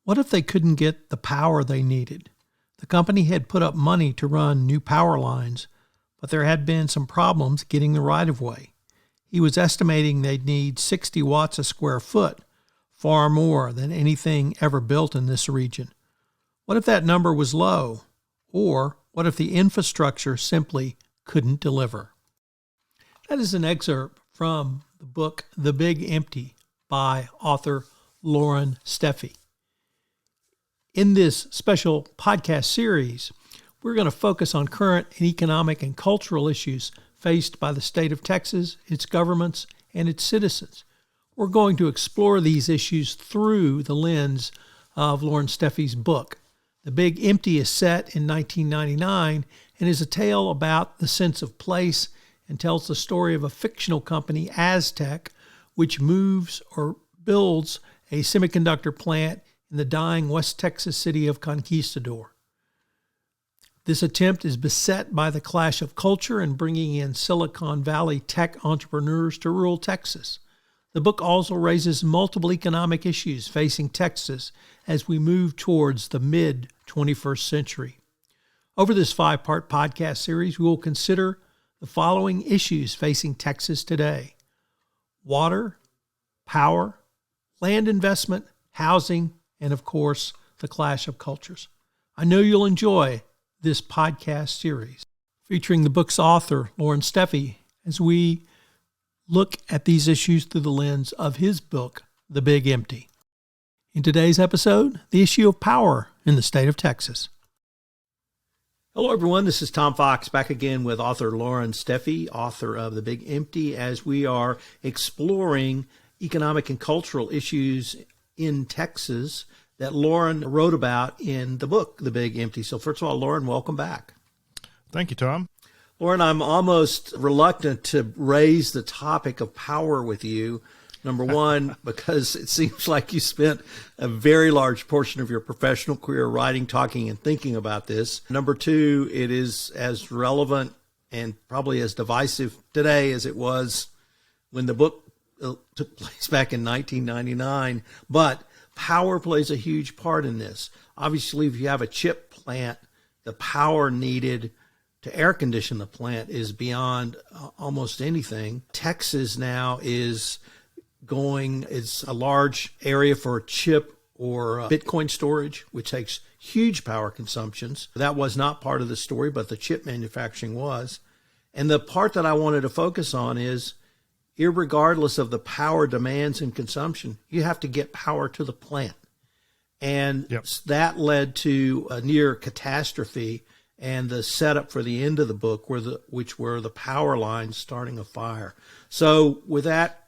What if they couldn't get the power they needed? The company had put up money to run new power lines, but there had been some problems getting the right-of-way. He was estimating they'd need 60 watts a square foot, far more than anything ever built in this region. What if that number was low? Or what if the infrastructure simply couldn't deliver? That is an excerpt from the book The Big Empty by author Loren Steffy. In this special podcast series, we're going to focus on current economic and cultural issues faced by the state of Texas, its governments, and its citizens. We're going to explore these issues through the lens of Loren Steffy's book. The Big Empty is set in 1999 and is a tale about the sense of place and tells the story of a fictional company, AzTech, which moves or builds a semiconductor plant in the dying West Texas city of Conquistador. This attempt is beset by the clash of culture and bringing in Silicon Valley tech entrepreneurs to rural Texas. The book also raises multiple economic issues facing Texas as we move towards the mid-21st century. Over this 5-part podcast series, we will consider the following issues facing Texas today: water, power, land investment, housing, and of course, the clash of cultures. I know you'll enjoy this podcast series featuring the book's author, Loren Steffy, as we look at these issues through the lens of his book, The Big Empty. In today's episode, the issue of power in the state of Texas. Hello, everyone. This is Tom Fox back again with author Loren Steffy, author of The Big Empty, as we are exploring economic and cultural issues in Texas that Loren wrote about in the book, The Big Empty. So first of all, Loren, welcome back. Thank you, Tom. Loren, I'm almost reluctant to raise the topic of power with you. Number one, because it seems like you spent a very large portion of your professional career writing, talking, and thinking about this. Number two, it is as relevant and probably as divisive today as it was when the book took place back in 1999. But power plays a huge part in this. Obviously, if you have a chip plant, the power needed to air condition the plant is beyond almost anything. Texas now is it's a large area for chip or Bitcoin storage, which takes huge power consumptions. That was not part of the story, but the chip manufacturing was. And the part that I wanted to focus on is, irregardless of the power demands and consumption, you have to get power to the plant. And that led to a near catastrophe and the setup for the end of the book, which were the power lines starting a fire. So with that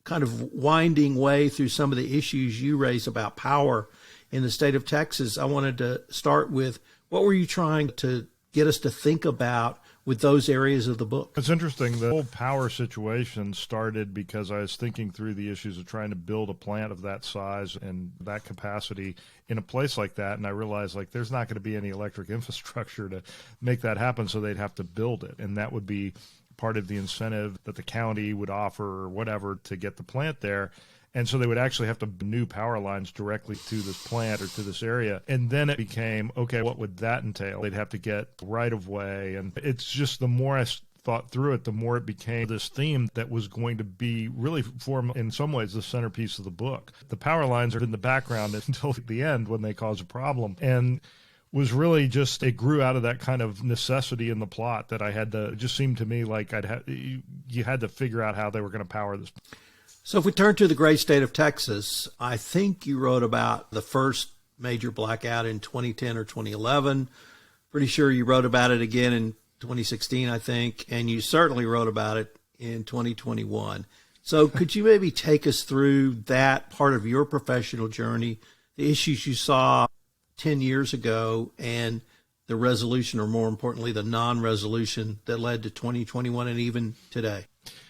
kind of winding way through some of the issues you raise about power in the state of Texas, I wanted to start with, what were you trying to get us to think about with those areas of the book? It's interesting. The whole power situation started because I was thinking through the issues of trying to build a plant of that size and that capacity in a place like that. And I realized, like, there's not going to be any electric infrastructure to make that happen, so they'd have to build it. And that would be part of the incentive that the county would offer or whatever to get the plant there. And so they would actually have to new power lines directly to this plant or to this area. And then it became, okay, what would that entail? They'd have to get right of way. And it's just, the more I thought through it, the more it became this theme that was going to be really form, in some ways, the centerpiece of the book. The power lines are in the background until the end when they cause a problem. And was really just, it grew out of that kind of necessity in the plot that I had to, it just seemed to me like you had to figure out how they were going to power this. So if we turn to the great state of Texas, I think you wrote about the first major blackout in 2010 or 2011. Pretty sure you wrote about it again in 2016, I think, and you certainly wrote about it in 2021. So could you maybe take us through that part of your professional journey, the issues you saw 10 years ago, and the resolution, or more importantly, the non-resolution that led to 2021 and even today?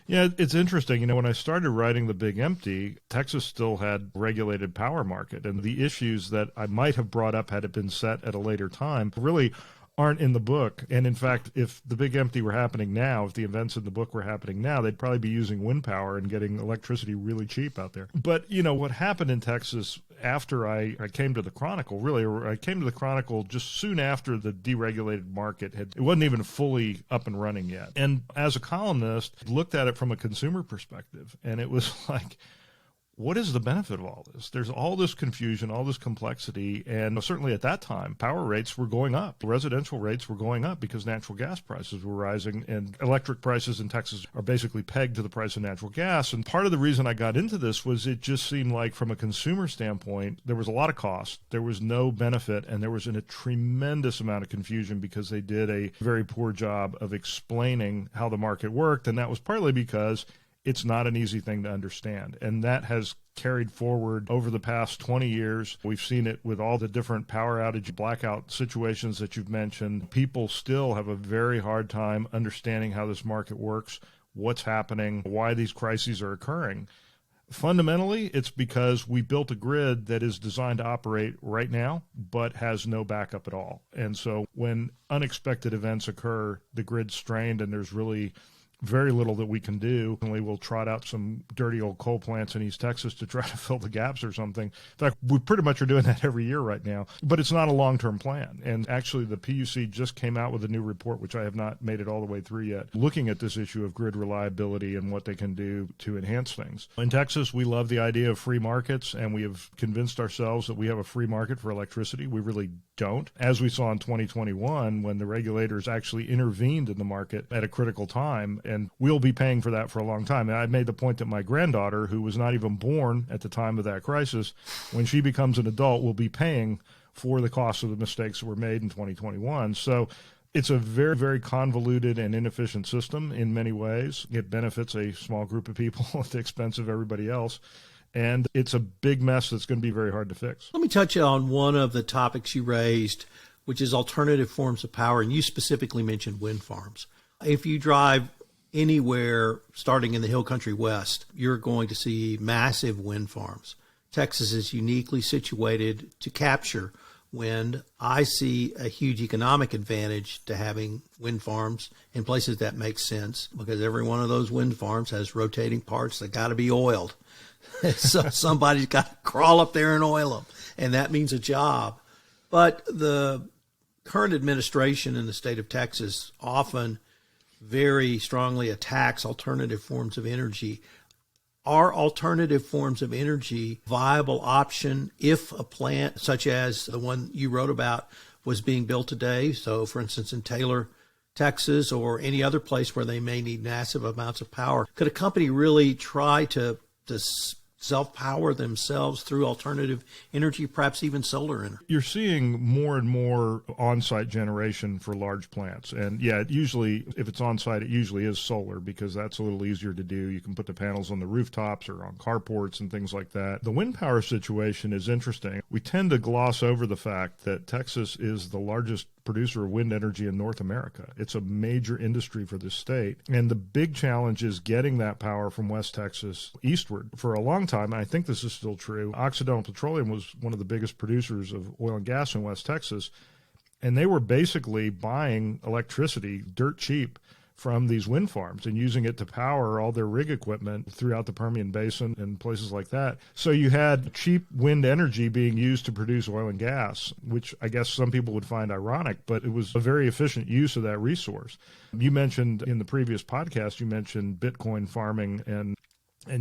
Yeah, it's interesting. You know, when I started writing The Big Empty, Texas still had regulated power market, and the issues that I might have brought up had it been set at a later time really aren't in the book. And in fact, if the big empty were happening now, if the events in the book were happening now, they'd probably be using wind power and getting electricity really cheap out there. But, what happened in Texas after I came to the Chronicle, really, or I came to the Chronicle just soon after the deregulated market it wasn't even fully up and running yet. And as a columnist, looked at it from a consumer perspective, and it was like, what is the benefit of all this? There's all this confusion, all this complexity, and certainly at that time, power rates were going up. Residential rates were going up because natural gas prices were rising, and electric prices in Texas are basically pegged to the price of natural gas. And part of the reason I got into this was it just seemed like from a consumer standpoint, there was a lot of cost, there was no benefit, and there was a tremendous amount of confusion because they did a very poor job of explaining how the market worked, and that was partly because it's not an easy thing to understand. And that has carried forward over the past 20 years. We've seen it with all the different power outage, blackout situations that you've mentioned. People still have a very hard time understanding how this market works, what's happening, why these crises are occurring. Fundamentally, it's because we built a grid that is designed to operate right now, but has no backup at all. And so when unexpected events occur, the grid's strained and there's really very little that we can do. And we'll trot out some dirty old coal plants in East Texas to try to fill the gaps or something. In fact, we pretty much are doing that every year right now, but it's not a long-term plan. And actually the PUC just came out with a new report, which I have not made it all the way through yet, looking at this issue of grid reliability and what they can do to enhance things. In Texas, we love the idea of free markets, and we have convinced ourselves that we have a free market for electricity. We really don't. As we saw in 2021, when the regulators actually intervened in the market at a critical time, and we'll be paying for that for a long time. And I made the point that my granddaughter, who was not even born at the time of that crisis, when she becomes an adult, will be paying for the cost of the mistakes that were made in 2021. So it's a very, very convoluted and inefficient system in many ways. It benefits a small group of people at the expense of everybody else. And it's a big mess that's going to be very hard to fix. Let me touch on one of the topics you raised, which is alternative forms of power. And you specifically mentioned wind farms. If you drive anywhere starting in the Hill Country West, you're going to see massive wind farms. Texas is uniquely situated to capture wind. I see a huge economic advantage to having wind farms in places that make sense, because every one of those wind farms has rotating parts that got to be oiled. So somebody's got to crawl up there and oil them, and that means a job. But the current administration in the state of Texas often very strongly attacks alternative forms of energy. Are alternative forms of energy a viable option if a plant such as the one you wrote about was being built today? So, for instance, in Taylor, Texas, or any other place where they may need massive amounts of power, could a company really try to self-power themselves through alternative energy, perhaps even solar energy? You're seeing more and more on-site generation for large plants. And yeah, it usually, if it's on-site, it usually is solar, because that's a little easier to do. You can put the panels on the rooftops or on carports and things like that. The wind power situation is interesting. We tend to gloss over the fact that Texas is the largest producer of wind energy in North America. It's a major industry for this state. And the big challenge is getting that power from West Texas eastward. For a long time, and I think this is still true, Occidental Petroleum was one of the biggest producers of oil and gas in West Texas. And they were basically buying electricity dirt cheap from these wind farms and using it to power all their rig equipment throughout the Permian Basin and places like that. So you had cheap wind energy being used to produce oil and gas, which I guess some people would find ironic, but it was a very efficient use of that resource. You mentioned in the previous podcast, you mentioned Bitcoin farming and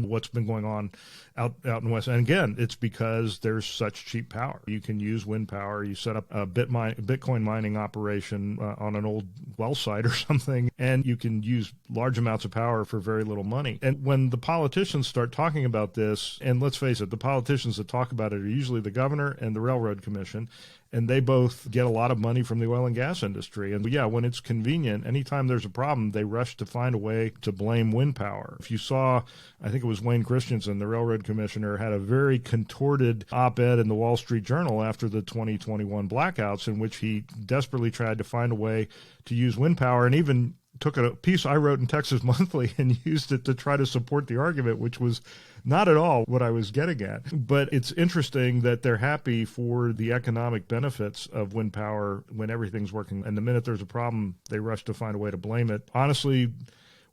what's been going on out in West. And again, it's because there's such cheap power. You can use wind power. You set up a Bitcoin mining operation on an old well site or something, and you can use large amounts of power for very little money. And when the politicians start talking about this, and let's face it, the politicians that talk about it are usually the governor and the Railroad Commission, and they both get a lot of money from the oil and gas industry. And yeah, when it's convenient, anytime there's a problem, they rush to find a way to blame wind power. If you saw, I think it was Wayne Christensen, the railroad commissioner, had a very contorted op-ed in the Wall Street Journal after the 2021 blackouts, in which he desperately tried to find a way to use wind power, and even took a piece I wrote in Texas Monthly and used it to try to support the argument, which was not at all what I was getting at. But it's interesting that they're happy for the economic benefits of wind power when everything's working. And the minute there's a problem, they rush to find a way to blame it. Honestly,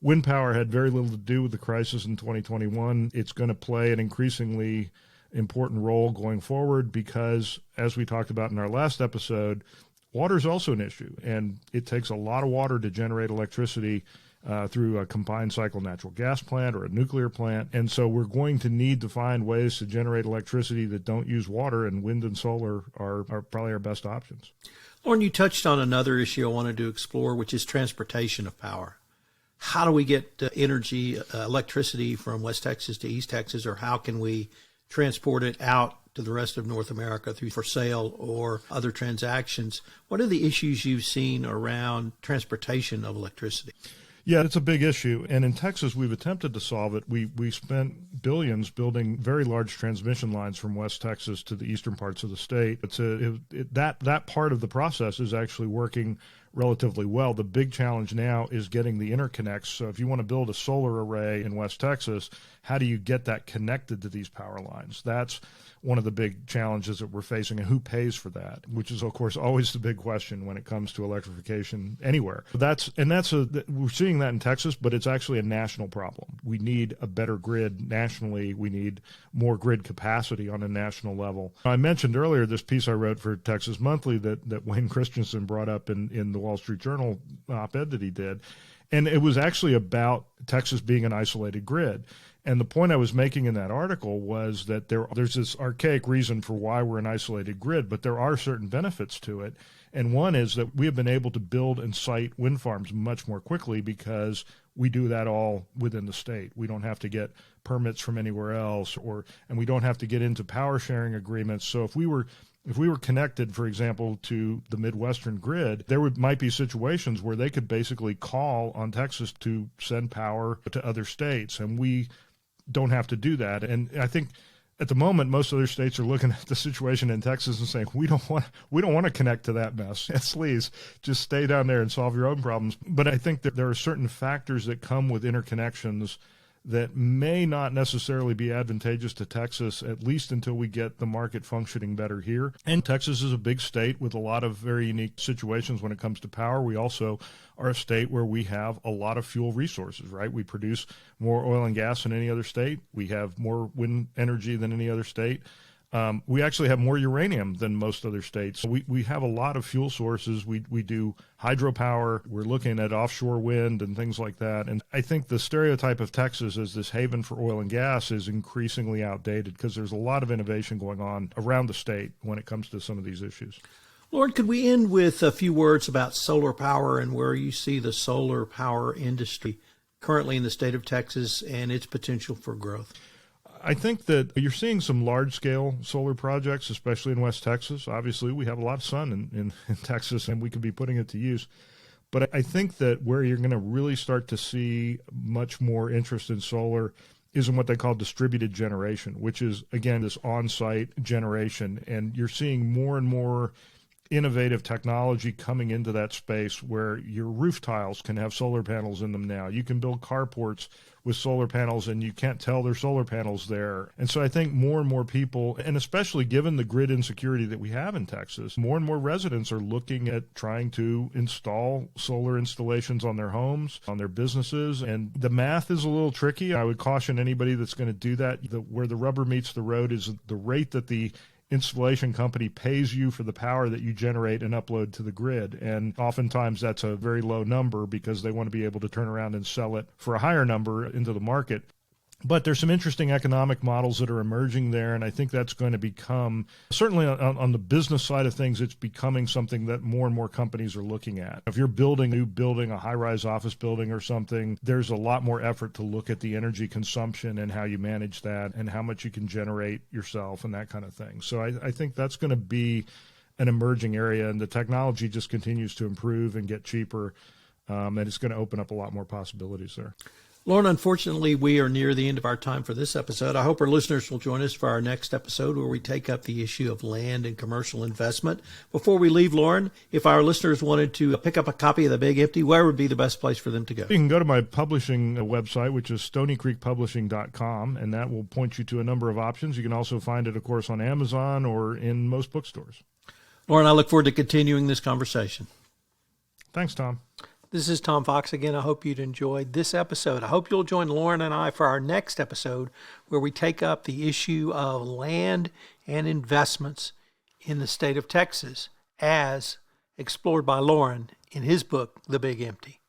wind power had very little to do with the crisis in 2021. It's going to play an increasingly important role going forward because, as we talked about in our last episode, water is also an issue. And it takes a lot of water to generate electricity through a combined cycle natural gas plant or a nuclear plant. And so we're going to need to find ways to generate electricity that don't use water, and wind and solar are probably our best options. Loren, you touched on another issue I wanted to explore, which is transportation of power. How do we get energy, electricity from West Texas to East Texas, or how can we transport it out to the rest of North America through for sale or other transactions? What are the issues you've seen around transportation of electricity? Yeah, it's a big issue. And in Texas, we've attempted to solve it. We spent billions building very large transmission lines from West Texas to the eastern parts of the state. That part of the process is actually working relatively well. The big challenge now is getting the interconnects. So if you want to build a solar array in West Texas, how do you get that connected to these power lines? That's one of the big challenges that we're facing, and who pays for that, which is, of course, always the big question when it comes to electrification anywhere. We're seeing that in Texas, but it's actually a national problem. We need a better grid nationally. We need more grid capacity on a national level. I mentioned earlier this piece I wrote for Texas Monthly that Wayne Christensen brought up in the Wall Street Journal op-ed that he did. And it was actually about Texas being an isolated grid. And the point I was making in that article was that there's this archaic reason for why we're an isolated grid, but there are certain benefits to it. And one is that we have been able to build and site wind farms much more quickly because we do that all within the state. We don't have to get permits from anywhere else, and we don't have to get into power sharing agreements. So if we were connected, for example, to the Midwestern grid, might be situations where they could basically call on Texas to send power to other states, and we don't have to do that. And I think at the moment, most other states are looking at the situation in Texas and saying, we don't want to connect to that mess. Yes, please, just stay down there and solve your own problems. But I think that there are certain factors that come with interconnections that may not necessarily be advantageous to Texas, at least until we get the market functioning better here. And Texas is a big state with a lot of very unique situations when it comes to power. We also are a state where we have a lot of fuel resources, right? We produce more oil and gas than any other state. We have more wind energy than any other state. We actually have more uranium than most other states. We have a lot of fuel sources. We do hydropower. We're looking at offshore wind and things like that. And I think the stereotype of Texas as this haven for oil and gas is increasingly outdated because there's a lot of innovation going on around the state when it comes to some of these issues. Loren, could we end with a few words about solar power and where you see the solar power industry currently in the state of Texas and its potential for growth? I think that you're seeing some large-scale solar projects, especially in West Texas. Obviously, we have a lot of sun in Texas, and we could be putting it to use. But I think that where you're going to really start to see much more interest in solar is in what they call distributed generation, which is, again, this on-site generation. And you're seeing more and more innovative technology coming into that space where your roof tiles can have solar panels in them now. You can build carports with solar panels and you can't tell they're solar panels there. And so I think more and more people, and especially given the grid insecurity that we have in Texas, more and more residents are looking at trying to install solar installations on their homes, on their businesses. And the math is a little tricky. I would caution anybody that's going to do that. Where the rubber meets the road is the rate that the installation company pays you for the power that you generate and upload to the grid. And oftentimes that's a very low number because they want to be able to turn around and sell it for a higher number into the market. But there's some interesting economic models that are emerging there, and I think that's going to become, certainly on the business side of things, it's becoming something that more and more companies are looking at. If you're building a new building, a high-rise office building or something, there's a lot more effort to look at the energy consumption and how you manage that and how much you can generate yourself and that kind of thing. So I think that's going to be an emerging area, and the technology just continues to improve and get cheaper, and it's going to open up a lot more possibilities there. Lauren, unfortunately, we are near the end of our time for this episode. I hope our listeners will join us for our next episode where we take up the issue of land and commercial investment. Before we leave, Lauren, if our listeners wanted to pick up a copy of The Big Empty, where would be the best place for them to go? You can go to my publishing website, which is stonycreekpublishing.com, and that will point you to a number of options. You can also find it, of course, on Amazon or in most bookstores. Lauren, I look forward to continuing this conversation. Thanks, Tom. This is Tom Fox again. I hope you'd enjoyed this episode. I hope you'll join Lauren and I for our next episode where we take up the issue of land and investments in the state of Texas as explored by Loren in his book, The Big Empty.